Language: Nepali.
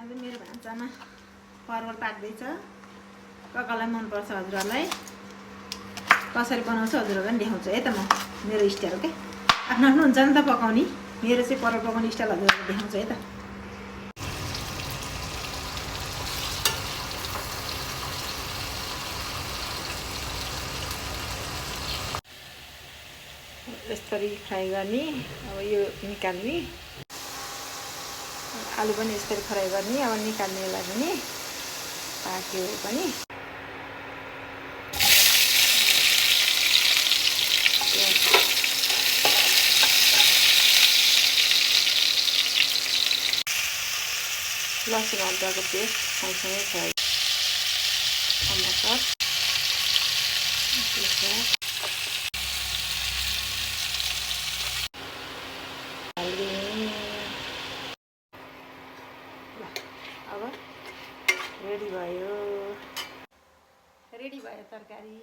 आज मेरो भान्सामा परवल पाक्दैछ। ककालाई मनपर्छ हजुरहरूलाई। कसरी बनाउँछु हजुरहरूलाई पनि देखाउँछु है त म। मेरो स्टाइल के आफ्नो आफ्नो हुन्छ नि त पकाउने। मेरो चाहिँ परवल पकाउने स्टाइल हजुरहरूलाई देखाउँछु है त। यसरी फ्राई गर्ने। अब यो निकाल्ने। आलु पनि यसरी फ्राई गर्ने। अब निकाल्नेलाई पनि पाक्यो पनि। लसुन अदुवाको पेस्ट सँगसँगै फ्राई। टमाटर अब रेडी भयो तरकारी।